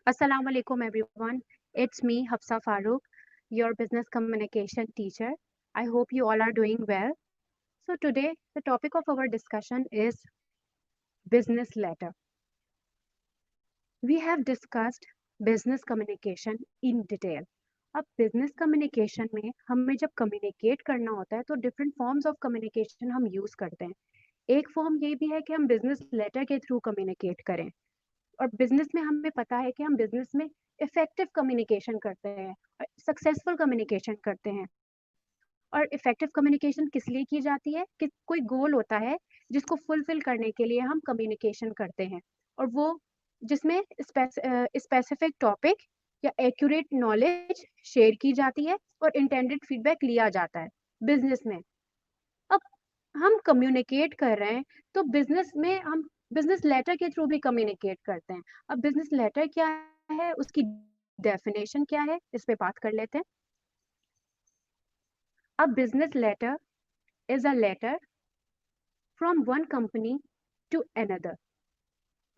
Assalamu alaikum everyone. It's me Hafsa Farooq, your business communication teacher. I hope you all are doing well. So today the topic of our discussion is business letter. We have discussed business communication in detail. अब business communication में हमें जब communicate करना होता है तो different forms of communication हम use करते हैं। एक फॉर्म ये भी है कि हम बिजनेस लेटर के थ्रू कम्युनिकेट करें, और बिजनेस में हमें पता है कि हम बिजनेस में इफेक्टिव कम्युनिकेशन करते हैं और सक्सेसफुल कम्युनिकेशन करते हैं। और इफेक्टिव कम्युनिकेशन किस लिए की जाती है कि कोई गोल होता है जिसको फुलफिल करने के लिए हम कम्युनिकेशन करते हैं, और वो जिसमें स्पेसिफिक टॉपिक या एक्यूरेट नॉलेज शेयर की जाती है और इंटेंडेड फीडबैक लिया जाता है बिजनेस में। अब हम कम्युनिकेट कर रहे हैं तो बिजनेस में हम बिजनेस लेटर के थ्रू भी कम्युनिकेट करते हैं। अब बिजनेस लेटर क्या है, उसकी डेफिनेशन क्या है, इस पे बात कर लेते हैं। अब business letter is a letter from one company to another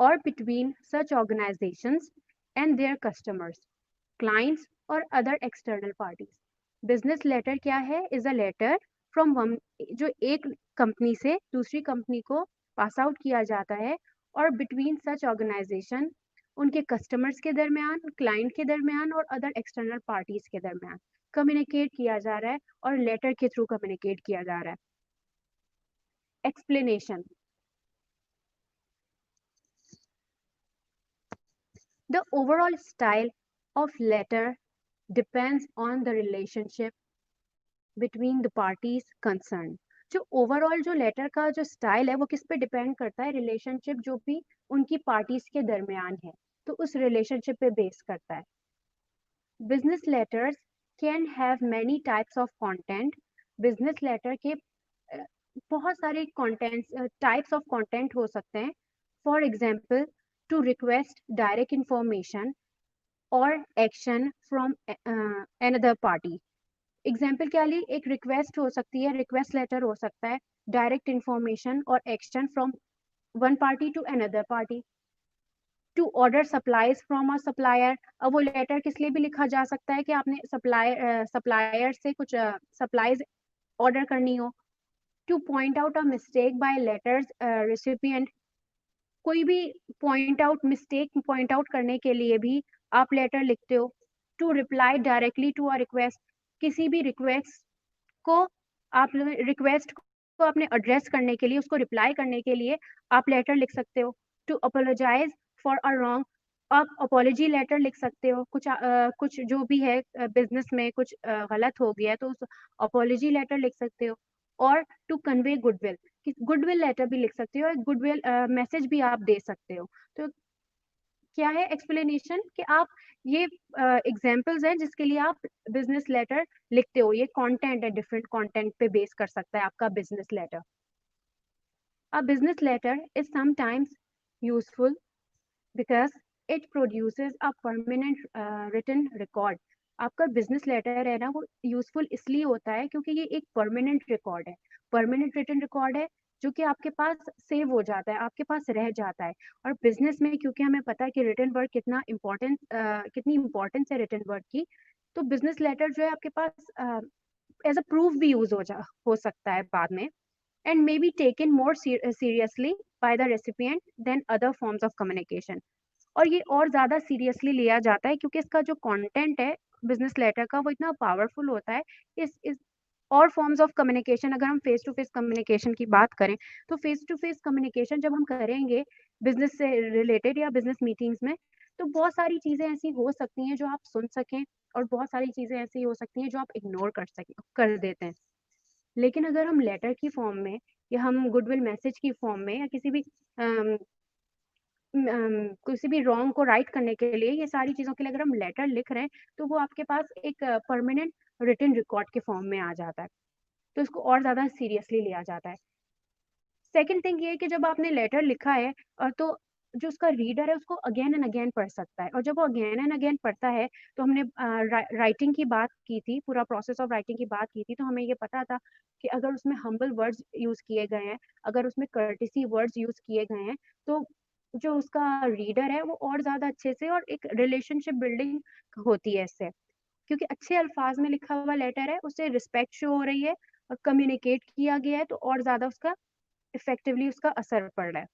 or between such organizations and their customers, clients or other external parties. Business letter क्या है? Is a letter from one, जो एक कंपनी से दूसरी कंपनी को pass out किया जाता है और बिटवीन सच ऑर्गेनाइजेशन, उनके कस्टमर्स के दरमियान, क्लाइंट के दरमियान और अदर एक्सटर्नल पार्टीज के दरमियान कम्युनिकेट किया जा रहा है और लेटर के थ्रू कम्युनिकेट किया जा रहा है। Explanation. The overall style of letter depends on the relationship between the parties concerned. जो ओवरऑल जो लेटर का जो स्टाइल है वो किस पे डिपेंड करता है? रिलेशनशिप जो भी उनकी पार्टीज के दरमियान है, तो उस रिलेशनशिप पे बेस करता है। Business letters can have many types of content. Business letter के बहुत सारे कंटेंट टाइप्स ऑफ कंटेंट हो सकते हैं। For example, to request direct information और action from another party. Example क्या ली, एक रिक्वेस्ट हो सकती है, रिक्वेस्ट लेटर हो सकता है, डायरेक्ट इंफॉर्मेशन और action from one party to another party. To order supplies from a supplier. अब वो लेटर किस लिए भी लिखा जा सकता है कि आपने सप्लायर से कुछ सप्लाईज ऑर्डर करनी हो। To point out a mistake by letters recipient. कोई भी point out mistake point out करने के लिए भी आप लेटर लिखते हो। To reply directly to a request. किसी भी रिक्वेस्ट को आप रिक्वेस्ट को अपने एड्रेस करने के लिए, उसको रिप्लाई करने के लिए आप लेटर लिख सकते हो। To apologize for a wrong. आप अपॉलोजी लेटर लिख सकते हो। कुछ जो भी है बिजनेस में कुछ गलत हो गया है तो उस अपॉलोजी लेटर लिख सकते हो। और to convey goodwill, goodwill letter भी लिख सकते हो, और गुडविल मैसेज भी आप दे सकते हो। तो क्या है एक्सप्लेनेशन कि आप ये एग्जांपल्स हैं जिसके लिए आप बिजनेस लेटर लिखते हो। ये कंटेंट है, डिफरेंट कंटेंट पे बेस कर सकता है आपका business letter. A business letter is sometimes useful because it produces a permanent written record. आपका बिजनेस लेटर है ना, वो यूजफुल इसलिए होता है क्योंकि ये एक परमानेंट रिकॉर्ड है, परमानेंट रिटन रिकॉर्ड है, जो कि आपके पास सेव हो जाता है, आपके पास रह जाता है। और बिजनेस में क्योंकि हमें पता है कि रिटन वर्क कितनी इंपॉर्टेंस है रिटन वर्क की, तो बिजनेस लेटर जो है आपके पास एज अ प्रूफ भी यूज हो सकता है बाद में, and may be taken more seriously by the recipient than other forms of communication. और ये और ज़्यादा सीरियसली लिया जाता है क्योंकि इसका जो कंटेंट है बिजनेस लेटर का वो इतना पावरफुल होता है। इस और फॉर्म्स ऑफ कम्युनिकेशन, अगर हम फेस टू फेस कम्युनिकेशन की बात करें तो फेस टू फेस कम्युनिकेशन जब हम करेंगे बिजनेस से रिलेटेड या बिजनेस मीटिंग्स में, तो बहुत सारी चीज़ें ऐसी हो सकती हैं जो आप सुन सकें, और बहुत सारी चीज़ें ऐसी हो सकती हैं जो आप इग्नोर कर देते हैं। लेकिन अगर हम लेटर की फॉर्म में या हम गुडविल मैसेज की फॉर्म में या किसी भी रॉन्ग को राइट करने के लिए, ये सारी चीज़ों के लिए अगर हम लेटर लिख रहे हैं तो वो आपके पास एक परमानेंट रिटन रिकॉर्ड के फॉर्म में आ जाता है, तो इसको और ज़्यादा सीरियसली लिया जाता है। सेकंड थिंग ये है कि जब आपने लेटर लिखा है तो जो उसका रीडर है उसको अगेन एंड अगेन पढ़ सकता है, और जब वो अगेन एंड अगेन पढ़ता है, तो हमने राइटिंग की बात की थी, पूरा प्रोसेस ऑफ राइटिंग की बात की थी, तो हमें ये पता था कि अगर उसमें हम्बल वर्ड्स यूज किए गए हैं, अगर उसमें कर्टिसी वर्ड्स यूज किए गए हैं, तो जो उसका रीडर है वो और ज्यादा अच्छे से, और एक रिलेशनशिप बिल्डिंग होती है इससे, क्योंकि अच्छे अल्फाज में लिखा हुआ लेटर है, उससे रिस्पेक्ट शो हो रही है और कम्युनिकेट किया गया है, तो और ज्यादा उसका इफेक्टिवली उसका असर पड़ रहा है।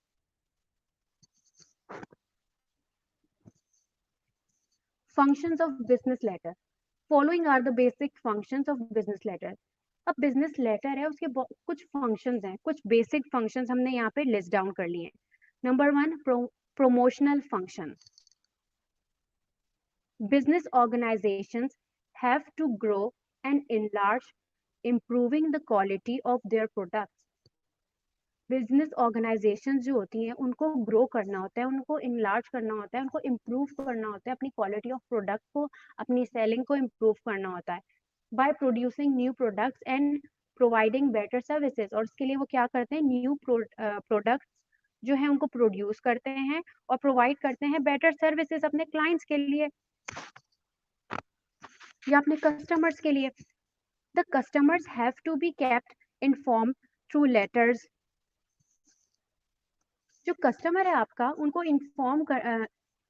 Functions of business letter, following are the basic functions of business letter. अब बिजनेस लेटर है उसके कुछ फंक्शंस हैं, कुछ बेसिक फंक्शंस हमने यहाँ पे लिस्ट डाउन कर लिए हैं। Number one, promotional functions. Business organizations have to grow and enlarge, improving the quality of their products. Business organisations जो होती हैं उनको ग्रो करना होता है, उनको इनलार्ज करना होता है, उनको इम्प्रूव करना होता है, अपनी क्वालिटी ऑफ प्रोडक्ट को, अपनी सेलिंग को इम्प्रूव करना होता है by producing new products and providing better services. और इसके लिए वो क्या करते हैं, न्यू प्रोडक्ट्स जो है उनको प्रोड्यूस करते हैं और प्रोवाइड करते हैं बेटर सर्विसेज अपने क्लाइंट्स के लिए या अपने कस्टमर्स के लिए। The customers have to be kept inform through letters. जो कस्टमर है आपका उनको इन्फॉर्म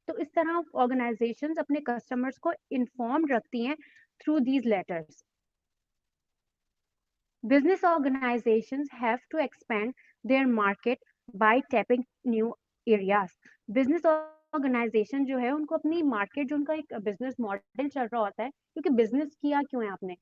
तो इस तरह ऑर्गेनाइजेशंस अपने कस्टमर्स को इन्फॉर्म रखती हैं through these letters. Business organizations have to expand their market by tapping new areas. Business organization जो है उनको अपनी मार्केट, जो उनका एक बिजनेस मॉडल चल रहा होता है, क्योंकि बिजनेस किया क्यों है आपने,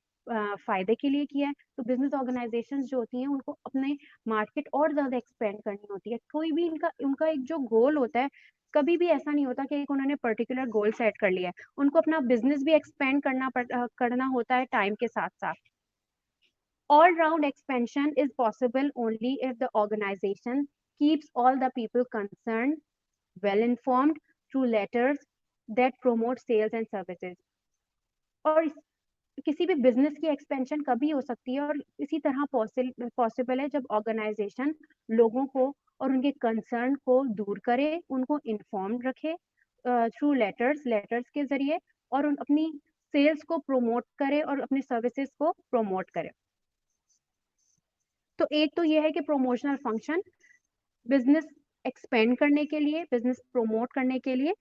फायदे के लिए किया है, तो बिजनेस ऑर्गेनाइजेशन जो होती हैं उनको अपने मार्केट और ज्यादा एक्सपेंड करनी होती है। कोई भी इनका उनका एक जो गोल होता है, कभी भी ऐसा नहीं होता कि एक उन्होंने पर्टिकुलर गोल सेट कर लिया है, उनको अपना बिजनेस भी एक्सपेंड करना होता है टाइम के साथ साथ। All-round expansion is possible only if the organization keeps all the people concerned well informed through letters that promote sales and services. और किसी भी बिजनेस की एक्सपेंशन कभी हो सकती है और इसी तरह पॉसिबल है जब ऑर्गेनाइजेशन लोगों को और उनके कंसर्न को दूर करे, उनको इन्फॉर्म रखे थ्रू लेटर्स के जरिए, और अपनी सेल्स को प्रमोट करे और अपने सर्विसेज को प्रमोट करे। तो एक तो ये है कि प्रोमोशनल फंक्शन, बिजनेस एक्सपेंड करने के लिए, बिजनेस प्रमोट करने के लिए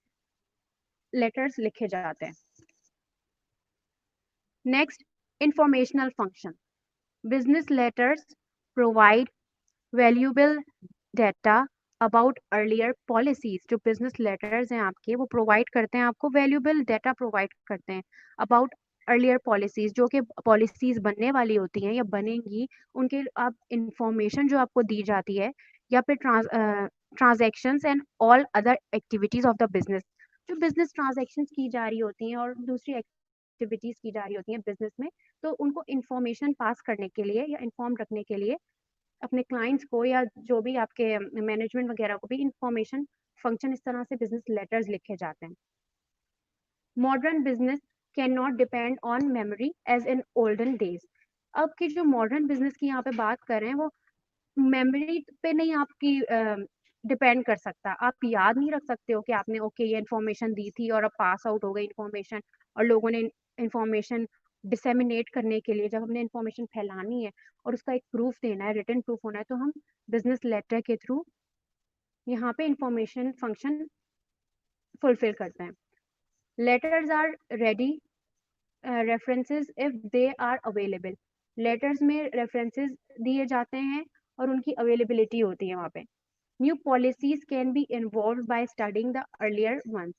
लेटर्स लिखे जाते हैं। Next, informational function, business letters provide valuable data about earlier policies. जो बिजनेस लेटर्स हैं आपके, वो प्रोवाइड करते हैं आपको वैल्यूएबल डेटा प्रोवाइड करते हैं अबाउट अर्लियर पॉलिसीज, जो कि पॉलिसीज बनने वाली होती हैं या बनेंगी, उनके आप इंफॉर्मेशन जो आपको दी जाती है, या फिर transactions and all other activities of the business. जो बिजनेस ट्रांजैक्शंस की जा रही होती हैं और दूसरी एक्टिविटीज की जा रही होती हैं बिजनेस में, तो उनको इंफॉर्मेशन पास करने के लिए या इन्फॉर्म रखने के लिए अपने क्लाइंट्स को या जो भी आपके मैनेजमेंट वगैरह को भी इंफॉर्मेशन फंक्शन, इस तरह से बिजनेस लेटर्स लिखे जाते हैं। Modern business can not depend on memory as in olden days. अब की जो मॉडर्न बिजनेस की यहाँ पे बात कर रहे हैं, वो मेमोरी पे नहीं आपकी डिपेंड कर सकता। आप याद नहीं रख सकते हो कि आपने ओके ये इन्फॉर्मेशन दी थी और अब पास आउट हो गई इन्फॉर्मेशन, और लोगों ने इन्फॉर्मेशन डिसेमिनेट करने के लिए, जब हमने इन्फॉर्मेशन फैलानी है और उसका एक प्रूफ देना है, रिटन प्रूफ होना है, तो हम बिजनेस लेटर के थ्रू यहाँ पे इंफॉर्मेशन फंक्शन फुलफिल करते हैं। Letters are ready references if they are available. Letters में रेफरेंसेस दिए जाते हैं और उनकी अवेलेबिलिटी होती है वहाँ पे। New policies can be involve by studying the earlier ones.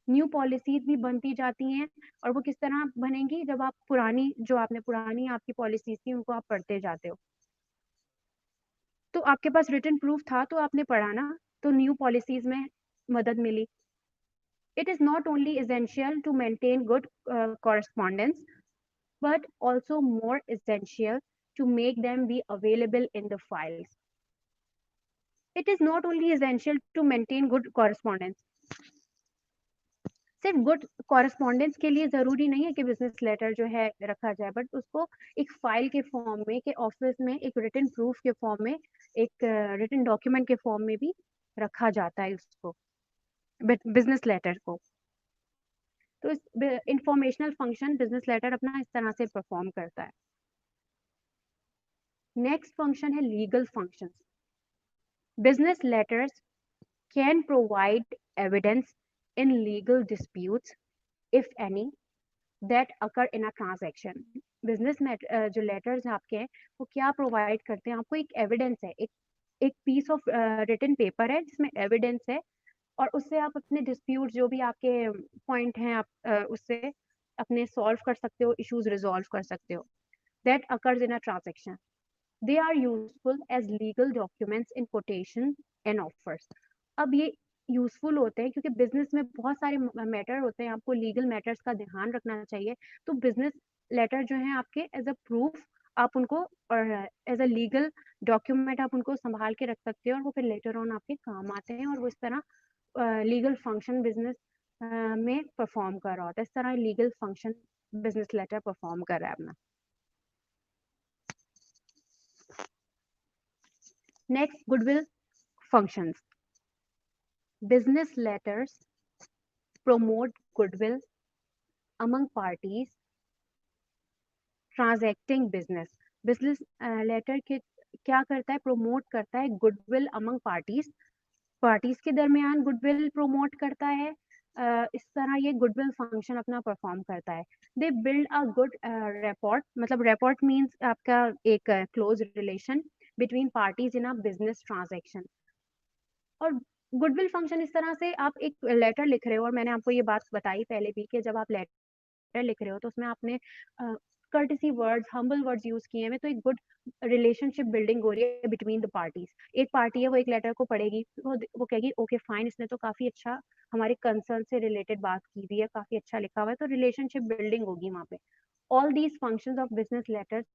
New policies भी बनती जाती हैं, और वो किस तरह बनेंगी, जब आप पुरानी, जो आपने पुरानी आपकी पॉलिसीज थी उनको आप पढ़ते जाते हो। तो आपके पास रिटन प्रूफ था तो आपने पढ़ा ना, तो न्यू पॉलिसीज में मदद मिली। It is not only essential to maintain good correspondence, but also more essential to make them be available in the files. It is not only essential to maintain good correspondence. सिर्फ good correspondence के लिए जरूरी नहीं है कि business letter जो है रखा जाए, बट उसको एक फाइल के फॉर्म में, के ऑफिस में एक रिटन प्रूफ के फॉर्म में, एक रिटन डॉक्यूमेंट के फॉर्म में भी रखा जाता है उसको, बिजनेस लेटर को। तो इस इंफॉर्मेशनल फंक्शन बिजनेस लेटर अपना इस तरह से परफॉर्म करता है। नेक्स्ट फंक्शन है legal functions. Business letters can provide evidence in legal disputes, if any, that occur in a transaction. Business जो लेटर्स आपके हैं वो क्या प्रोवाइड करते हैं, आपको एक एविडेंस है, एक पीस ऑफ रिटन पेपर है जिसमें एविडेंस है, और उससे आप अपने डिस्प्यूट जो भी आपके पॉइंट हैं आप उससे अपने सॉल्व कर सकते हो, इश्यूज रिजॉल्व कर सकते हो, that occurs in a transaction. They are useful as legal documents in quotation and offers. अब ये यूजफुल होते हैं क्योंकि बिजनेस में बहुत सारे मैटर होते हैं, आपको लीगल मैटर्स का ध्यान रखना चाहिए. तो बिजनेस लेटर जो है आपके एज अ प्रूफ आप उनको, और एज अ लीगल डॉक्यूमेंट आप उनको संभाल के रख सकते हो, और वो फिर लेटर ऑन आपके काम आते हैं, और वो इस तरह लीगल फंक्शन बिजनेस में परफॉर्म कर रहा होता है. इस तरह legal function business letter perform कर रहा है अपना. Next, goodwill functions. Business letters promote goodwill among parties transacting business. Business letter के क्या करता है, promote करता है goodwill among parties. Parties के दरमियान goodwill promote करता है. इस तरह ये goodwill function अपना perform करता है. They build a good rapport. मतलब rapport means आपका एक close relation between parties in a business transaction. और गुडविल फंक्शन इस तरह से, आप एक लेटर लिख रहे हो, और मैंने आपको ये बात बताई पहले भी कि जब आप लेटर लिख रहे हो तो उसमें आपने courtesy words, humble words use किए हैं, तो एक गुड रिलेशनशिप बिल्डिंग हो रही है बिटवीन द पार्टीज. एक पार्टी है वो एक लेटर को पढ़ेगी, वो कहेगी ओके फाइन, इसने तो काफी अच्छा हमारे कंसर्न से रिलेटेड बात की हुई है, काफी अच्छा लिखा हुआ है, तो रिलेशनशिप बिल्डिंग होगी वहाँ पे. All these functions of business letters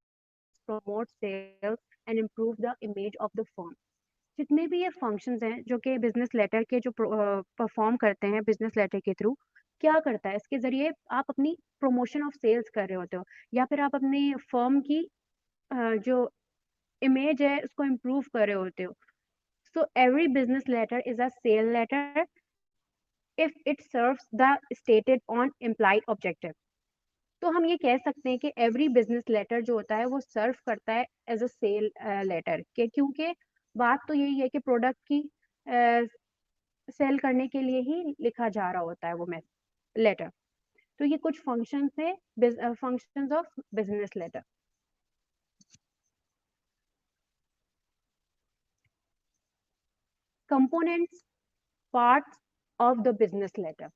promote sales and improve the image of the firm. जितने भी ये फंक्शंस हैं जो कि बिजनेस लेटर के जो परफॉर्म करते हैं बिजनेस लेटर के थ्रू, क्या करता है, इसके जरिए आप अपनी प्रमोशन ऑफ सेल्स कर रहे होते हो, या फिर आप अपनी फर्म की जो इमेज है उसको इम्प्रूव कर रहे होते हो. So every business letter is a sale letter if it serves the stated on implied objective. तो हम ये कह सकते हैं कि एवरी बिजनेस लेटर जो होता है वो सर्व करता है एज अ सेल लेटर के, क्योंकि बात तो यही है कि प्रोडक्ट की सेल करने के लिए ही लिखा जा रहा होता है वो लेटर. तो ये कुछ फंक्शंस है, functions of business letter. Components, parts of the business letter.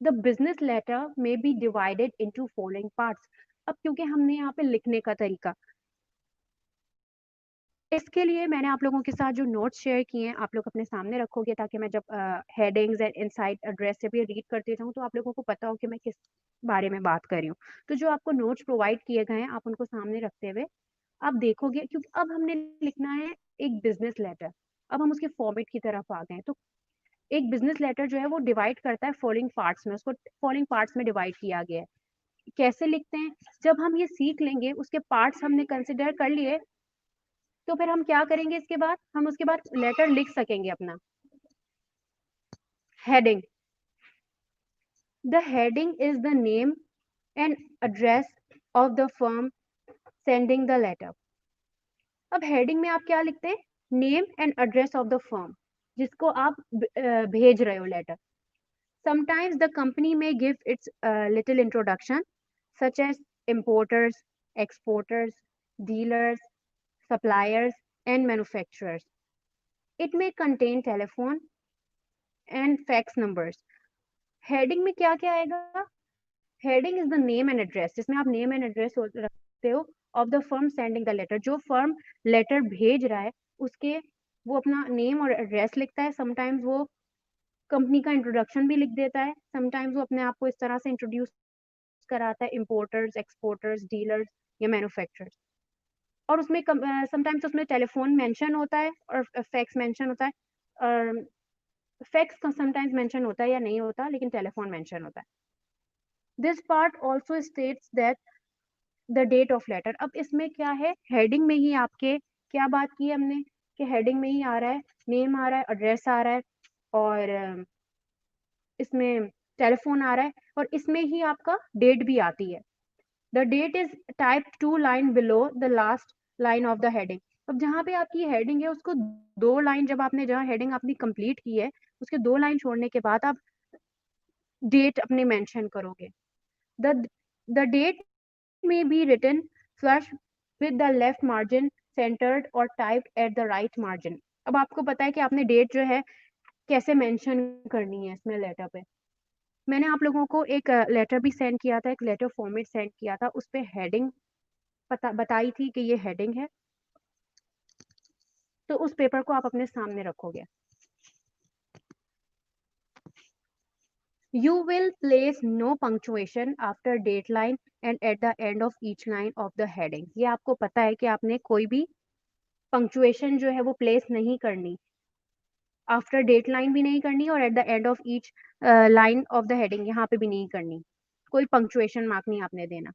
The business letter may be divided into following parts. अब क्योंकि हमने यहाँ पे लिखने का तरीका, इसके लिए मैंने आप लोगों के साथ जो नोट्स शेयर किए हैं आप लोग अपने सामने रखोगे, ताकि मैं जब हेडिंग्स एंड इनसाइड एड्रेस से भी रीड करती जाऊँ तो आप लोगों को पता हो कि मैं किस बारे में बात कर रही हूँ. तो जो आपको नोट्स प्रोवाइड किए गए हैं आप उनको सामने रखते हुए आप देखोगे, क्योंकि अब हमने लिखना है एक बिजनेस लेटर. अब हम उसके फॉर्मेट की तरफ आ गए हैं. तो एक बिजनेस लेटर जो है वो डिवाइड करता है फॉलोइंग पार्ट्स में, उसको फॉलोइंग पार्ट्स में डिवाइड किया गया है. कैसे लिखते हैं, जब हम ये सीख लेंगे, उसके पार्ट्स हमने कंसिडर कर लिए, तो फिर हम क्या करेंगे, इसके बाद हम उसके बाद लेटर लिख सकेंगे अपना. Heading. The heading is the name and address of the firm sending the letter. अब हेडिंग में आप क्या लिखते हैं, name and address of the firm जिसको आप भेज रहे हो letter. Sometimes the company may give its little introduction, such as importers, exporters, dealers, suppliers, and manufacturers. It may contain telephone and fax numbers. Heading में क्या क्या आएगा, heading is the name and address, जिसमें आप name and address रखते हो of the firm sending the letter. जो firm letter भेज रहा है उसके वो अपना नेम और एड्रेस लिखता है. समटाइम्स वो कंपनी का इंट्रोडक्शन भी लिख देता है, समटाइम्स वो अपने आप को इस तरह से इंट्रोड्यूस कराता है, इंपोर्टर्स, एक्सपोर्टर्स, डीलर्स या मैन्युफैक्चरर्स. और उसमें समटाइम्स उसमें टेलीफोन मेंशन होता है और फैक्स मेंशन होता है. और फैक्स का समटाइम्स मेंशन होता है या नहीं होता, लेकिन टेलीफोन मेंशन होता है. This part also states that the date of letter. अब इसमें क्या है, हेडिंग में ही आपके क्या बात की है हमने, कि हेडिंग में ही आ रहा है, नेम आ रहा है, एड्रेस आ रहा है, और इसमें टेलीफोन आ रहा है, और इसमें ही आपका डेट भी आती है. The date is type 2 line below the last line of the heading. अब जहाँ पे आपकी हेडिंग है उसको 2 लाइन, जब आपने जहाँ हेडिंग अपनी कंप्लीट की है उसके 2 लाइन छोड़ने के बाद आप डेट अपनी मेंशन करोगे। The the date may be written flush with the left margin centered or typed at the right margin। अब आपको पता है कि आपने डेट जो है कैसे मेंशन करनी है इसमें लेटर पे। मैंने आप लोगों को एक लेटर भी सेंड किया था, एक लेटर फॉर्मेट सेंड किया था, उस पे हेडिंग बताई थी कि ये हेडिंग है, तो उस पेपर को आप अपने सामने रखोगे। You will place no punctuation after date line and at the end of each line of the heading। ये आपको पता है कि आपने कोई भी पंक्चुएशन जो है वो प्लेस नहीं करनी, आफ्टर डेट लाइन भी नहीं करनी और at the end of each line of the heading यहाँ पे भी नहीं करनी, कोई पंक्चुएशन मार्क नहीं आपने देना।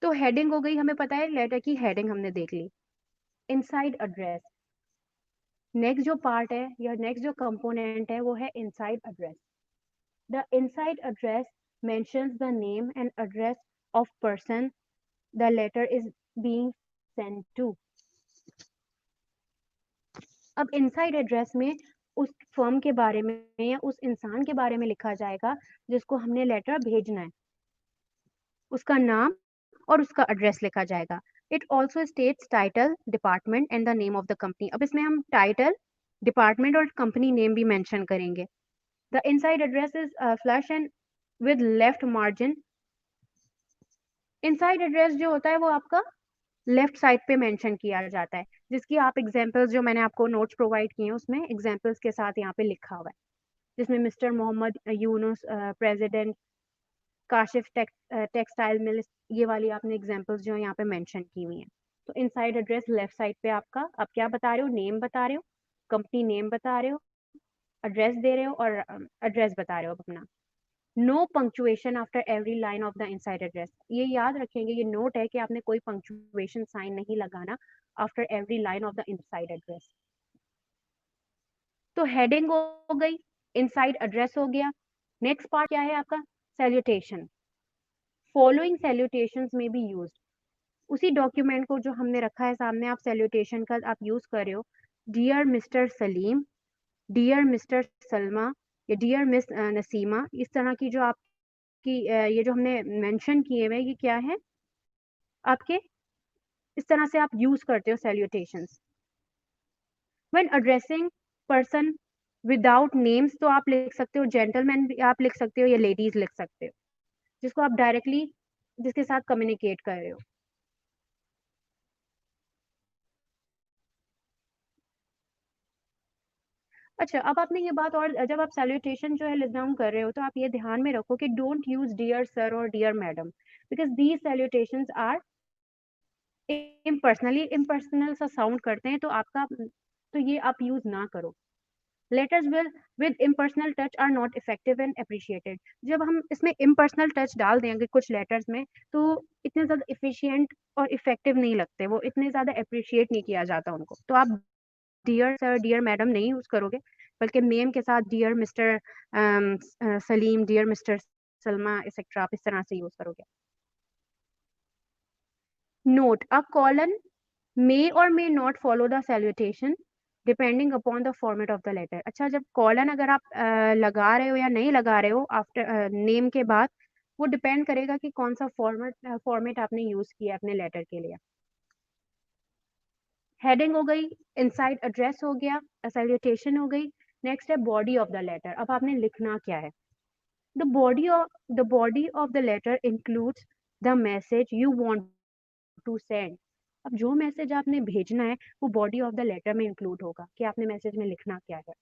तो हेडिंग हो गई, हमें पता है लेटर की हेडिंग हमने देख ली। इनसाइड एड्रेस, नेक्स्ट जो पार्ट है या नेक्स्ट जो कंपोनेंट है वो है inside address. The inside address mentions the name and address of person the letter is being sent to. अब इनसाइड एड्रेस में उस फर्म के बारे में या उस इंसान के बारे में लिखा जाएगा जिसको हमने लेटर भेजना है, उसका नाम और उसका एड्रेस लिखा जाएगा। It also states title, department and the name of the company. अब इसमें हम टाइटल, डिपार्टमेंट और कंपनी नेम भी मेंशन करेंगे। The inside address is flush and with left margin. Inside address जो होता है वो आपका लेफ्ट साइड पे मेंशन किया जाता है, जिसकी आप एग्जांपल्स जो मैंने आपको नोट्स प्रोवाइड किए हैं उसमें एग्जांपल्स के साथ यहाँ पे लिखा हुआ है, जिसमें mister Mohammad Yunus president Kashif textile mill, ये वाली आपने एग्जांपल्स जो यहाँ पे मेंशन की हुई हैं। तो इनसाइड एड्रेस लेफ्ट साइड पे आपका, आप क्या बता रहे हो, नेम बता रहे हो, कंपनी नेम बता रहे हो, एड्रेस दे रहे हो और एड्रेस बता रहे हो अपना। No punctuation after every line of the inside address, ये याद रखेंगे, ये नोट है कि आपने कोई पंक्चुएशन साइन नहीं लगाना after every line of the inside address. तो हेडिंग हो गई, इनसाइड एड्रेस हो गया। नेक्स्ट पार्ट क्या है आपका, सैल्यूटेशन। फॉलोइंग सैल्यूटेशंस में बी यूज्ड। उसी डॉक्यूमेंट को जो हमने रखा है सामने, आप सैल्यूटेशन का आप यूज कर रहे हो। Dear mister Salim, dear mister Salma या डियर मिस नसीमा, इस तरह की जो आपकी ये जो हमने मेंशन किए हुए ये क्या है आपके, इस तरह से आप यूज करते हो salutations. When addressing person without names, तो आप लिख सकते हो जेंटलमैन आप लिख सकते हो या लेडीज लिख सकते हो, जिसको आप डायरेक्टली जिसके साथ कम्युनिकेट कर रहे हो। अच्छा, अब आपने ये बात, और जब आप सैल्यूटेशन जो है लिस्ट डाउन कर रहे हो तो आप ये ध्यान में रखो कि डोंट यूज डियर सर और dear madam, because these salutations are impersonally, impersonal सा साउंड करते हैं, तो आपका तो ये आप यूज ना करो। Letters will with impersonal touch are not effective and appreciated. जब हम इसमें इम्पर्सनल टच डाल देंगे कुछ लेटर्स में तो इतने ज्यादा इफिशियंट और इफेक्टिव नहीं लगते, वो इतने ज्यादा अप्रिशिएट नहीं किया जाता उनको। तो आप डियर सर डियर मैडम नहीं यूज करोगे, बल्कि नेम के साथ dear mister Salim, dear mister Salma etcetera, आप इस तरह से यूज करोगे। Note, a colon may or may not follow the salutation depending upon the format of the letter. अच्छा, जब कॉलन अगर आप लगा रहे हो या नहीं लगा रहे हो आफ्टर नेम के बाद, वो डिपेंड करेगा कि कौन सा फॉर्मेट आपने यूज किया अपने लेटर के लिए। हेडिंग हो गई, इनसाइड एड्रेस हो गया, सैल्यूटेशन हो गई। नेक्स्ट है बॉडी ऑफ द लेटर। अब आपने लिखना क्या है। The body of the letter includes the message you want to send. अब जो मैसेज आपने भेजना है वो बॉडी ऑफ द लेटर में इंक्लूड होगा कि आपने मैसेज में लिखना क्या है।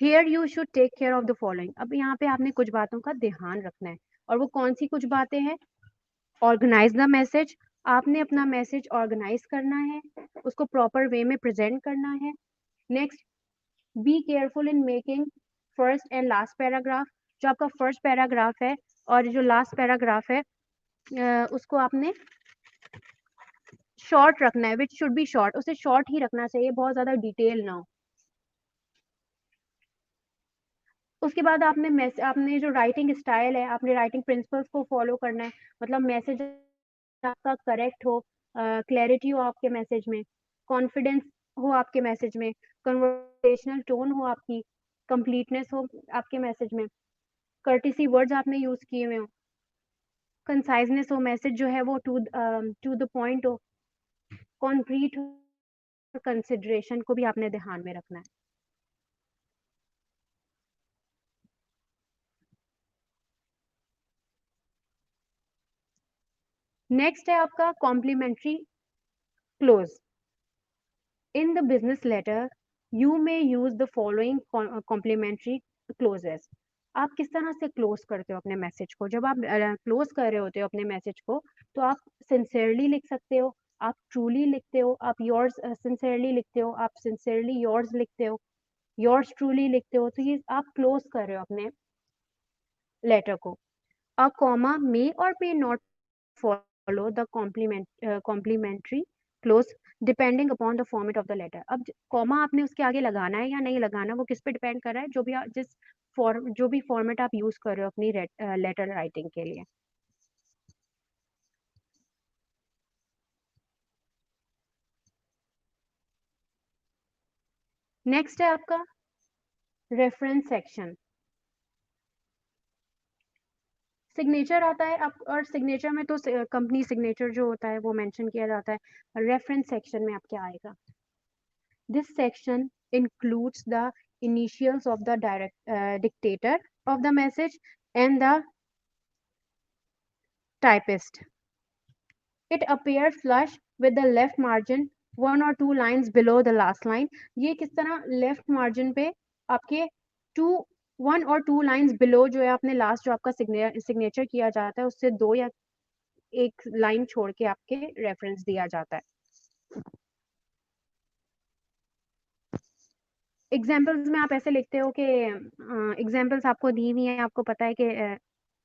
Here you should take care of the following. अब यहाँ पे आपने कुछ बातों का ध्यान रखना है, और वो कौन सी कुछ बातें हैं। ऑर्गेनाइज द मैसेज, आपने अपना मैसेज ऑर्गेनाइज करना है, उसको प्रॉपर वे में प्रेजेंट करना है। Next, be careful in making first and last paragraph. जो आपका फर्स्ट पैराग्राफ है और जो लास्ट पैराग्राफ है उसको आपने शॉर्ट रखना है, विच शुड बी शॉर्ट, उसे शॉर्ट ही रखना चाहिए, बहुत ज्यादा डिटेल ना हो। उसके बाद आपने जो राइटिंग स्टाइल है, आपने राइटिंग प्रिंसिपल्स को फॉलो करना है, मतलब मैसेज आपका करेक्ट हो, क्लैरिटी हो आपके मैसेज में, कॉन्फिडेंस हो आपके मैसेज में, कन्वर्सेशनल टोन हो आपकी, कंप्लीटनेस हो आपके मैसेज में, कर्टिसी वर्ड्स आपने यूज किए हुए हो, कंसाइजनेस हो, मैसेज जो है वो टू द पॉइंट हो, कॉन्क्रीट हो, कंसिडरेशन को भी आपने ध्यान में रखना है। नेक्स्ट है आपका complimentary close. In the business letter, you may use the following complimentary clauses. आप किस तरह से क्लोज करते हो अपने मैसेज को? जब आप क्लोज कर रहे होते हो अपने मैसेज को, तो आप सिंसियरली लिख सकते हो, आप ट्रूली लिखते हो, आप योर्स सिंसियरली लिखते हो, आप सिंसियरली योर्स लिखते हो, योर्स ट्रूली लिखते हो, तो ये आप क्लोज कर रहे हो अपने लेटर को। A comma may or may not follow the complimentary clause depending upon the format of the letter. अब कॉमा आपने उसके आगे लगाना है या नहीं लगाना, वो किस पे डिपेंड कर रहा है, जो भी फॉर्मेट आप यूज कर रहे हो अपनी लेटर राइटिंग के लिए। नेक्स्ट है आपका रेफरेंस सेक्शन। सिग्नेचर आता है आप, और सिग्नेचर में तो कंपनी सिग्नेचर जो होता है वो मेंशन किया जाता है। रेफरेंस सेक्शन में आप क्या आएगा? This section includes the initials of the dictator of the message and the typist. It appears flush with the left margin 1 or 2 lines below the last line. ये किस तरह लेफ्ट मार्जिन पे आपके 1 or 2 lines below जो है आपने last जो आपका सिग्नेचर किया जाता है उससे 2 या 1 लाइन छोड़ के आपके रेफरेंस दिया जाता है। एग्जाम्पल्स में आप ऐसे लिखते हो कि एग्जाम्पल्स आपको दी हुई है, आपको पता है कि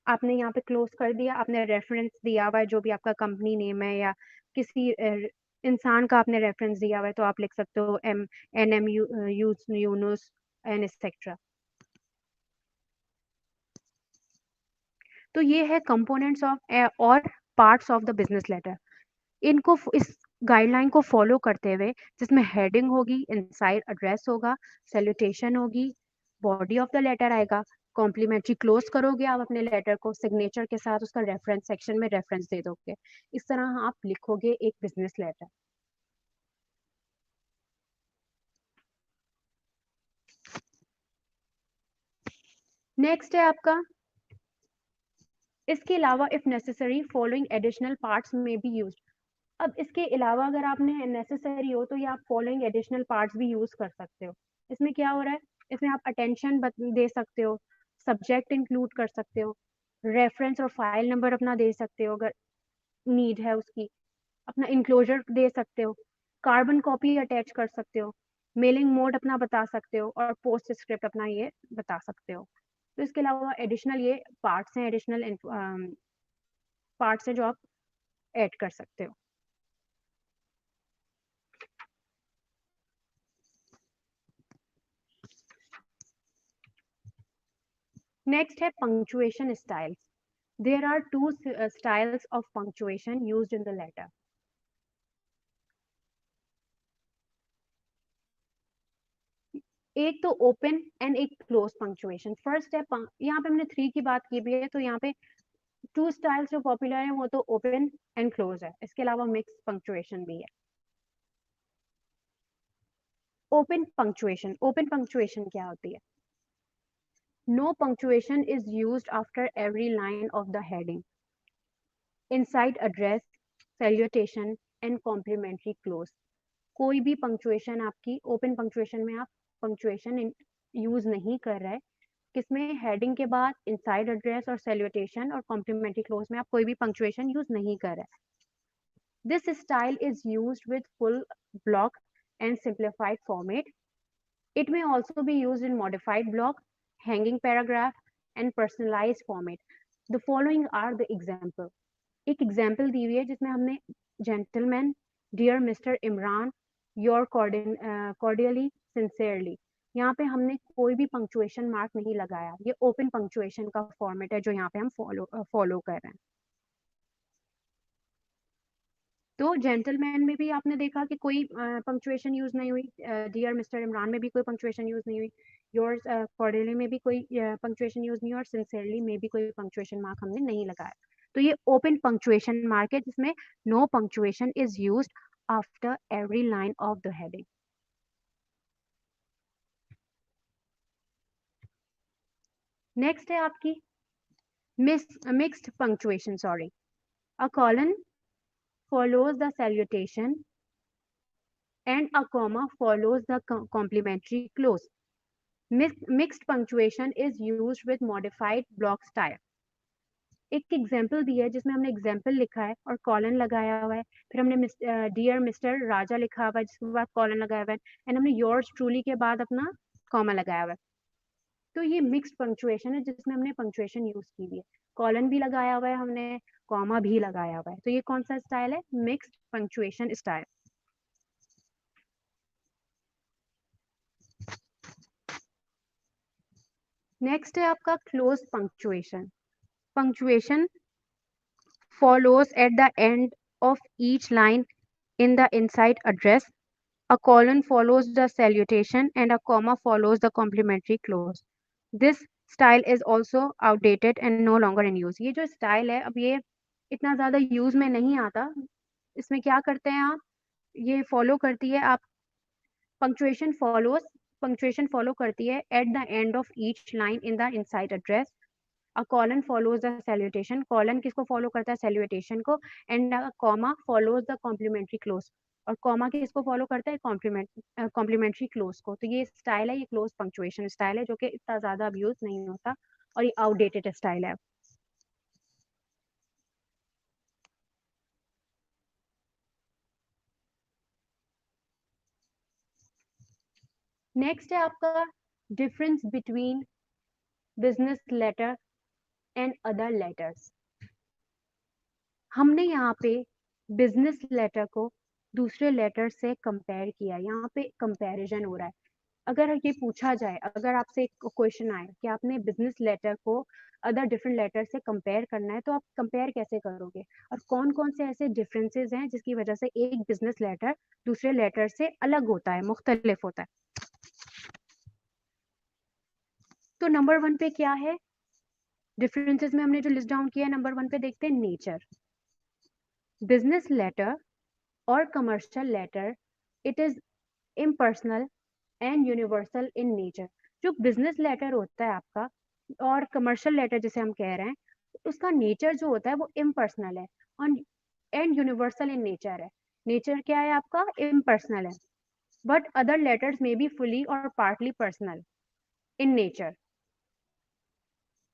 आपने यहाँ पे क्लोज कर दिया, आपने रेफरेंस दिया हुआ है जो भी आपका कंपनी नेम है या किसी इंसान का आपने रेफरेंस दिया हुआ है, तो आप लिख सकते हो एम यूनुस एंड एक्सेट्रा। तो ये है कंपोनेंट्स ऑफ और parts of the business letter. इनको इस गाइडलाइन को फॉलो करते हुए, जिसमें हेडिंग होगी, इनसाइड एड्रेस होगा, सैल्यूटेशन होगी, बॉडी ऑफ द लेटर आएगा, कॉम्प्लीमेंट्री क्लोज करोगे आप अपने लेटर को सिग्नेचर के साथ, उसका रेफरेंस सेक्शन में रेफरेंस दे दोगे। इस तरह आप लिखोगे एक बिजनेस लेटर। नेक्स्ट है आपका, इसके अलावा if necessary following additional parts में बी यूज्ड। अब इसके अलावा अगर आपने नेसेसरी हो तो ये आप फॉलोइंग एडिशनल पार्ट्स भी यूज कर सकते हो। इसमें क्या हो रहा है, इसमें आप अटेंशन दे सकते हो, सब्जेक्ट इंक्लूड कर सकते हो, रेफरेंस और फाइल नंबर अपना दे सकते हो अगर नीड है उसकी, अपना इंक्लोजर दे सकते हो, कार्बन कॉपी अटैच कर सकते हो, मेलिंग मोड अपना बता सकते हो, और पोस्ट स्क्रिप्ट अपना ये बता सकते हो। तो इसके अलावा एडिशनल ये पार्ट्स हैं, एडिशनल पार्ट्स हैं जो आप ऐड कर सकते हो। Next है punctuation styles. There are two styles of punctuation used in the letter. एक तो ओपन एंड एक क्लोज पंक्चुएशन। फर्स्ट है, यहाँ पे हमने 3 की बात की भी है, तो यहाँ पे 2 स्टाइल्स जो पॉपुलर है वो तो ओपन एंड क्लोज है, इसके अलावा मिक्स पंक्चुएशन भी है। ओपन पंक्चुएशन क्या होती है? No punctuation is used after every line of the heading, inside address, salutation and complimentary close. कोई भी पंक्चुएशन आपकी ओपन पंक्चुएशन में आप पंक्चुएशन यूज नहीं कर रहे, किसमें? हेडिंग के बाद इनसाइड एड्रेस और सैल्यूटेशन और कॉम्प्लीमेंट्री क्लोज में आप कोई भी पंक्चुएशन यूज नहीं कर रहे। This style is used with full block and simplified format. It may also be used in modified block, hanging paragraph and personalized format. The following are the example. एक example दी हुई है जिसमें हमने gentleman, dear mister Imran, your cordially, sincerely, यहाँ पे हमने कोई भी पंक्चुएशन मार्क नहीं लगाया, ये ओपन पंक्चुएशन का फॉर्मेट है जो यहाँ पे हम फॉलो कर रहे हैं। तो जेंटलमैन में भी आपने देखा कि कोई पंक्चुएशन यूज नहीं हुई, डियर मिस्टर इमरान में भी कोई पंक्चुएशन यूज नहीं हुई, योर्स कॉर्डियली में भी कोई पंक्चुएशन यूज नहीं हुई, और सिंसियरली में भी कोई पंक्चुएशन मार्क हमने नहीं लगाया। तो ये ओपन पंक्चुएशन मार्क है जिसमें no punctuation is used after every line of the heading. Next है आपकी mixed punctuation, sorry. A colon follows the salutation and a comma follows the complementary clause. Mixed punctuation is used with modified block style. एक example दिया है जिसमें हमने example लिखा है और कॉलन लगाया हुआ है, फिर हमने डियर मिस्टर राजा लिखा हुआ है जिसके बाद कॉलन लगाया हुआ है, एंड हमने योर्स ट्रूली के बाद अपना कॉमा लगाया हुआ है। तो ये मिक्स्ड पंक्चुएशन है जिसमें हमने पंक्चुएशन यूज की हुई है, कॉलन भी लगाया हुआ है हमने, कॉमा भी लगाया हुआ है। तो ये कौन सा स्टाइल है? Mixed punctuation style. नेक्स्ट है आपका close punctuation. Punctuation follows at the end of each line in the inside address. A colon follows the salutation and a comma follows the complementary clause. This style is also outdated and no longer in use. ये जो style है अब ये इतना ज़्यादा use में नहीं आता। इसमें क्या करते हैं आप, ये फॉलो करती है आप पंक्चुएशन फॉलो करती है at the end of each line in the inside address. A colon follows the salutation, colon किसको फॉलो करता है? सैल्यूटेशन को। And comma follows the complimentary close, और कॉमा किसको फॉलो करता है? कॉम्प्लीमेंट्री क्लोज को। तो ये स्टाइल है, ये क्लोज पंक्चुएशन स्टाइल है जो कि इतना ज्यादा अब यूज नहीं होता और ये आउटडेटेड स्टाइल है। नेक्स्ट है आपका difference between business letter and other letters. हमने यहाँ पे बिजनेस लेटर को दूसरे लेटर से कंपेयर किया, यहाँ पे कंपैरिजन हो रहा है। अगर ये पूछा जाए, अगर आपसे एक क्वेश्चन आए कि आपने बिजनेस लेटर को अदर डिफरेंट लेटर से कंपेयर करना है तो आप कंपेयर कैसे करोगे, और कौन कौन से ऐसे डिफरेंसेस हैं जिसकी वजह से एक बिजनेस लेटर दूसरे लेटर से अलग होता है, मुख्तलिफ होता है। तो नंबर 1 पे क्या है डिफरेंसेस में हमने जो लिस्ट डाउन किया है, नंबर 1 पे देखते हैं नेचर। बिजनेस लेटर और commercial letter, it is impersonal and universal in nature. जो बिजनेस लेटर होता है आपका और कमर्शियल लेटर जिसे हम कह रहे हैं, उसका नेचर जो होता है वो इम्पर्सनल है और एंड यूनिवर्सल इन नेचर है। नेचर क्या है आपका? इम्पर्सनल है। बट अदर लेटर्स में बी फुली और पार्टली पर्सनल इन नेचर।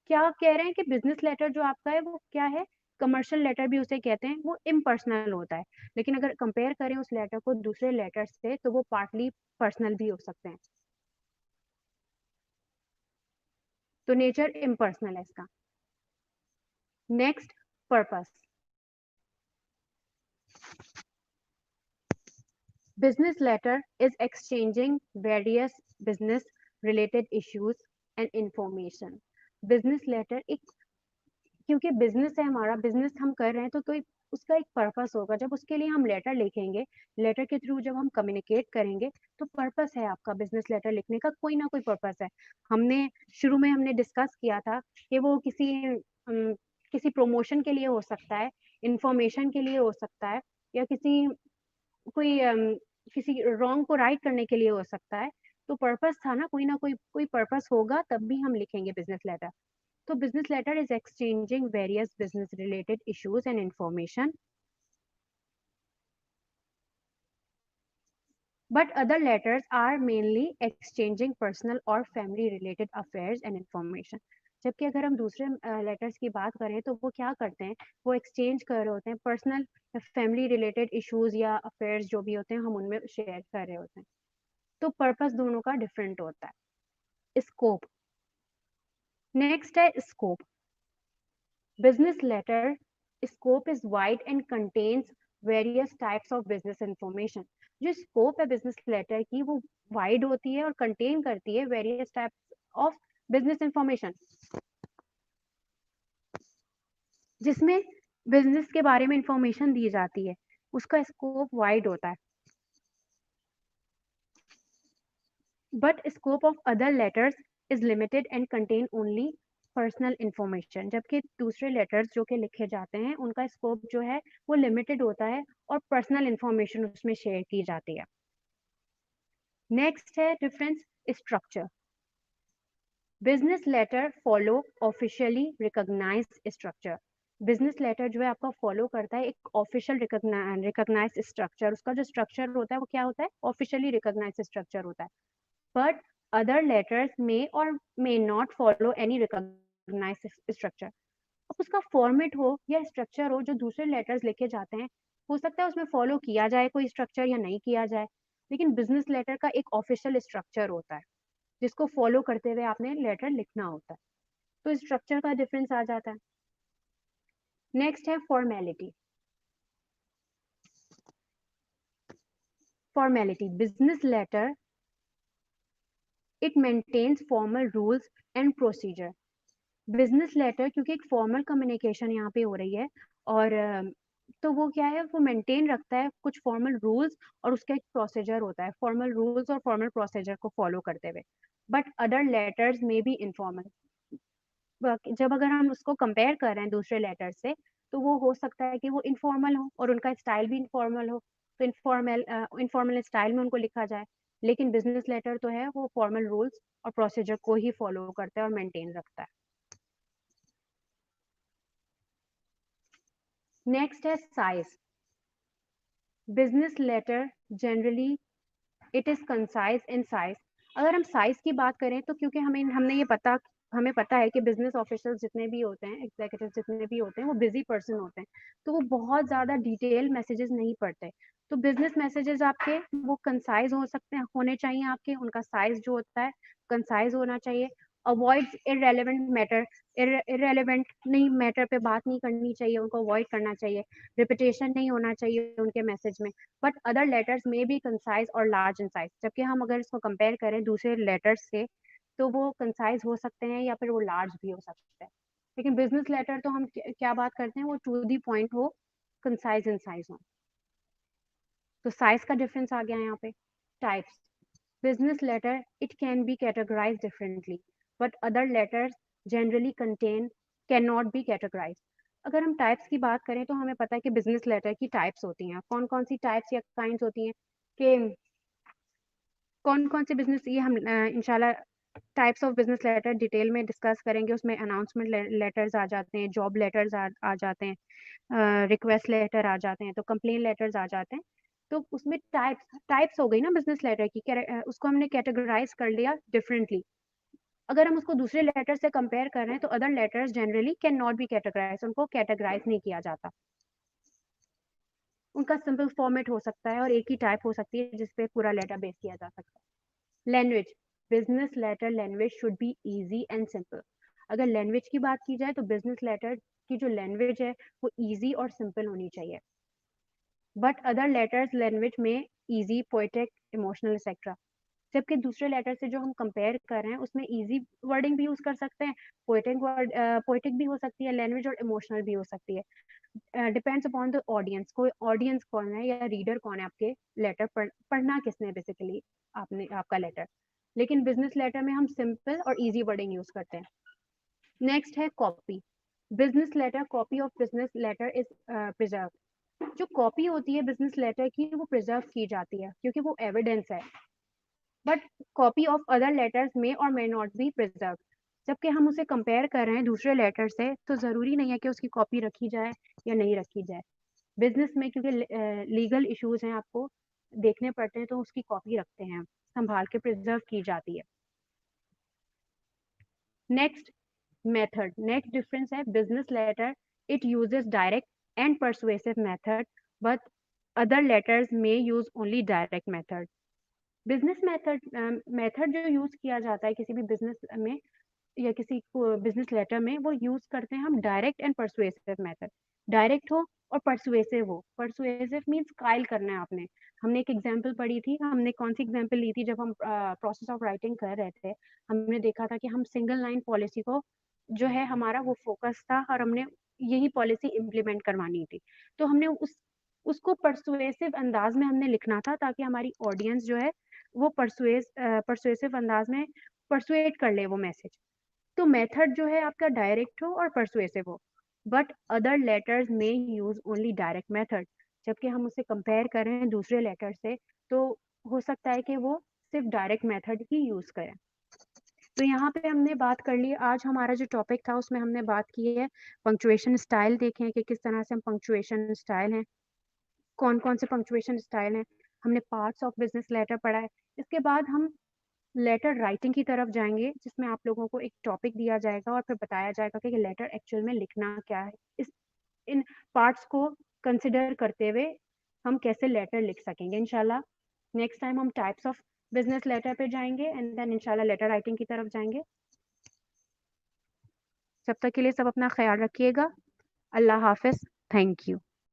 क्या कह रहे हैं कि बिजनेस लेटर जो आपका है वो क्या है? कमर्शियल लेटर भी उसे कहते हैं, वो इम्पर्सनल होता है। लेकिन अगर कंपेयर करें उस लेटर को दूसरे लेटर से तो वो पार्टली पर्सनल भी हो सकते हैं। तो नेचर इम्पर्सनल है इसका। Next, purpose. Business letter is exchanging various business related issues and information. Business letter एक, क्योंकि बिजनेस है हमारा, बिजनेस हम कर रहे हैं तो कोई उसका एक पर्पस होगा। जब उसके लिए हम लेटर लिखेंगे, लेटर के थ्रू जब हम कम्युनिकेट करेंगे तो पर्पस है आपका बिजनेस लेटर लिखने का, कोई ना कोई पर्पस है। हमने शुरू में हमने डिस्कस किया था कि वो किसी प्रमोशन के लिए हो सकता है, इंफॉर्मेशन के लिए हो सकता है, या कोई किसी रॉन्ग को राइट करने के लिए हो सकता है। तो पर्पस था ना कोई कोई पर्पस होगा तब भी हम लिखेंगे बिजनेस लेटर। तो business letter is exchanging various business related issues and information, but other letters are mainly exchanging personal और family related affairs and information. जबकि अगर हम दूसरे लेटर्स की बात करें तो वो क्या करते हैं, वो एक्सचेंज कर रहे होते हैं पर्सनल फैमिली रिलेटेड इश्यूज या अफेयर्स जो भी होते हैं हम उनमें शेयर कर रहे होते हैं। तो पर्पस दोनों का डिफरेंट होता है। स्कोप। नेक्स्ट है scope. Business letter scope is wide and contains various types of business information. जो स्कोप है बिजनेस लेटर की वो वाइड होती है और कंटेन करती है various types of business information, जिसमें बिजनेस के बारे में इंफॉर्मेशन दी जाती है, उसका स्कोप वाइड होता है। But scope of other letters is limited and contain only personal information, जबकि दूसरे लेटर्स जो कि लिखे जाते हैं उनका स्कोप जो है वो लिमिटेड होता है और पर्सनल इंफॉर्मेशन उसमें शेयर की जाती है। नेक्स्ट है difference structure. Business letter follow officially recognized structure. Business letter जो है आपका फॉलो करता है एक ऑफिशियल रिकॉग्नाइज्ड स्ट्रक्चर। उसका जो स्ट्रक्चर होता है वो क्या होता है, ऑफिशियली रिकॉग्नाइज्ड स्ट्रक्चर होता है। But other letters may or may not follow any recognized structure. अब उसका फॉर्मेट हो या स्ट्रक्चर हो जो दूसरे लेटर्स लिखे जाते हैं, हो सकता है उसमें फॉलो किया जाए कोई स्ट्रक्चर या नहीं किया जाए, लेकिन बिजनेस लेटर का एक ऑफिशियल स्ट्रक्चर होता है जिसको फॉलो करते हुए आपने लेटर लिखना होता है। तो स्ट्रक्चर का डिफरेंस आ जाता है। नेक्स्ट है formality. Formality business letter it maintains formal rules and procedure. Business letter क्योंकि एक फॉर्मल कम्युनिकेशन यहाँ पे हो रही है, और तो वो क्या है, वो मेंटेन रखता है कुछ फॉर्मल रूल्स और उसका एक प्रोसीजर होता है, फॉर्मल रूल्स और फॉर्मल प्रोसीजर को फॉलो करते हुए। बट अदर लेटर्स में बी इनफॉर्मल। जब अगर हम उसको कंपेयर कर रहे हैं दूसरे लेटर से, तो वो हो सकता है कि वो इनफॉर्मल हो और उनका स्टाइल भी इनफॉर्मल हो, तो इनफॉर्मल स्टाइल में उनको लिखा जाए। लेकिन बिजनेस लेटर तो है वो फॉर्मल रूल्स और प्रोसीजर को ही फॉलो करता है और मेंटेन रखता है। नेक्स्ट है size. Business letter generally it is concise in size. अगर हम साइज की बात करें तो क्योंकि हमें पता है कि बिजनेस ऑफिसर्स जितने भी होते हैं, एग्जीक्यूटिव जितने भी होते हैं, वो बिजी पर्सन होते हैं, तो वो बहुत ज़्यादा डिटेल मैसेजेस नहीं पढ़ते। तो बिजनेस मैसेजेस आपके वो कंसाइज हो सकते हैं, होने चाहिए आपके, उनका साइज जो होता है कंसाइज होना चाहिए। अवॉइड इरेलीवेंट मैटर, इरेलीवेंट नहीं मैटर पे बात नहीं करनी चाहिए, उनको अवॉइड करना चाहिए। रिपीटेशन नहीं होना चाहिए उनके मैसेज में। बट अदर लेटर्स में भी कंसाइज और लार्ज इन साइज, जबकि हम अगर इसको कंपेयर करें दूसरे लेटर्स से तो वो कंसाइज हो सकते हैं या फिर वो लार्ज भी हो सकते हैं। लेकिन बिजनेस लेटर तो हम क्या बात करते हैं, वो टू दी पॉइंट हो, कंसाइज इन साइज हो। तो साइज का डिफरेंस आ गया यहाँ पे। Types. Business letter it can be categorize differently, but other letters generally contain can not be categorize. अगर हम टाइप्स की बात करें तो हमें पता है कि बिजनेस लेटर की टाइप्स होती हैं। कौन कौन सी टाइप्स या काइंड्स होती हैं, कि कौन कौन से बिजनेस, ये हम इंशाल्लाह types of business letter detail में डिस्कस करेंगे। उसमें अनाउंसमेंट लेटर्स आ जाते हैं, जॉब लेटर्स आ जाते हैं, रिक्वेस्ट लेटर आ जाते हैं, तो कंप्लेन लेटर्स आ जाते हैं। तो उसमें टाइप्स टाइप्स हो गई ना बिजनेस लेटर की, उसको हमने कैटेगराइज कर लिया डिफरेंटली। अगर हम उसको दूसरे लेटर से कंपेयर कर रहे हैं तो other letters generally can not be categorize, उनको कैटेगराइज नहीं किया जाता। उनका सिंपल फॉर्मेट हो सकता है और एक ही टाइप हो सकती है जिसपे पूरा लेटर बेस किया जा सकता है। Language. Business letter language should be easy and simple. अगर लैंग्वेज की बात की जाए तो बिजनेस लेटर की जो लैंग्वेज है वो इजी और सिंपल होनी चाहिए। बट अदर लेटर्स लैंग्वेज में इजी, पोएटिक, इमोशनल एक्सेट्रा। जबकि दूसरे लेटर से जो हम कंपेयर कर रहे हैं उसमें इजी वर्डिंग भी यूज कर सकते हैं, पोएटिक भी हो सकती है लैंग्वेज, और इमोशनल भी हो सकती है। डिपेंड्स अपॉन द ऑडियंस, कोई ऑडियंस कौन है या रीडर कौन है, आपके लेटर पढ़ना किसने बेसिकली आपने आपका लेटर। लेकिन बिजनेस लेटर में हम सिंपल और इजी वर्डिंग यूज करते हैं। नेक्स्ट है copy. Business letter copy of business letter is preserve. जो कॉपी होती है बिजनेस लेटर की वो प्रिजर्व की जाती है क्योंकि वो एविडेंस है। But copy of other letters में और मे नॉट बी प्रिजर्व। जबकि हम उसे कंपेयर कर रहे हैं दूसरे लेटर से तो ज़रूरी नहीं है कि उसकी कॉपी रखी जाए या नहीं रखी जाए। बिजनेस में क्योंकि लीगल इश्यूज हैं आपको देखने पड़ते हैं, तो उसकी कॉपी रखते हैं, संभाल के प्रिजर्व की जाती है। Next method. नेक्स्ट डिफरेंस है business letter it uses direct and persuasive method, but other letters में use only direct method. Business method जो यूज किया जाता है किसी भी बिजनेस में या किसी बिजनेस लेटर में, वो यूज करते हैं हम direct and persuasive method. Direct हो और परसुएसिव हो। परसुएसिव मीन्स कायल करना है आपने। हमने एक एग्जाम्पल पढ़ी थी, हमने कौन सी एग्जाम्पल ली थी, जब हम प्रोसेस ऑफ राइटिंग कर रहे थे, हमने देखा था कि हम सिंगल लाइन पॉलिसी को जो है हमारा वो फोकस था और हमने यही पॉलिसी इम्प्लीमेंट करवानी थी। तो हमने उसको परसुएसिव अंदाज में हमने लिखना था ताकि हमारी ऑडियंस जो है वो परसुएसिव अंदाज में परसुएट कर ले वो मैसेज। तो मेथड जो है आपका डायरेक्ट हो और परसुएसिव हो, बट अदर लेटर्स में यूज ओनली डायरेक्ट मेथड। जबकि हम उसे कंपेयर करें दूसरे लेटर से, तो हो सकता है कि वो सिर्फ डायरेक्ट मेथड ही यूज करें। तो यहाँ पे हमने बात कर ली, आज हमारा जो टॉपिक था उसमें हमने बात की है पंक्चुएशन स्टाइल, देखें कि किस तरह से हम पंक्चुएशन स्टाइल हैं, कौन कौन से पंक्चुएशन स्टाइल हैं। हमने पार्ट्स ऑफ बिजनेस लेटर पढ़ा है। इसके बाद हम लेटर राइटिंग की तरफ जाएंगे, जिसमें आप लोगों को एक टॉपिक दिया जाएगा और फिर बताया जाएगा कि लेटर एक्चुअल में लिखना क्या है। इस इन पार्ट्स को कंसिडर करते हुए हम कैसे लेटर लिख सकेंगे इंशाल्लाह। नेक्स्ट टाइम हम टाइप्स ऑफ बिजनेस लेटर पे जाएंगे एंड देन इंशाल्लाह लेटर राइटिंग की तरफ जाएंगे। जब तक के लिए सब अपना ख्याल रखिएगा। अल्लाह हाफिज। Thank you.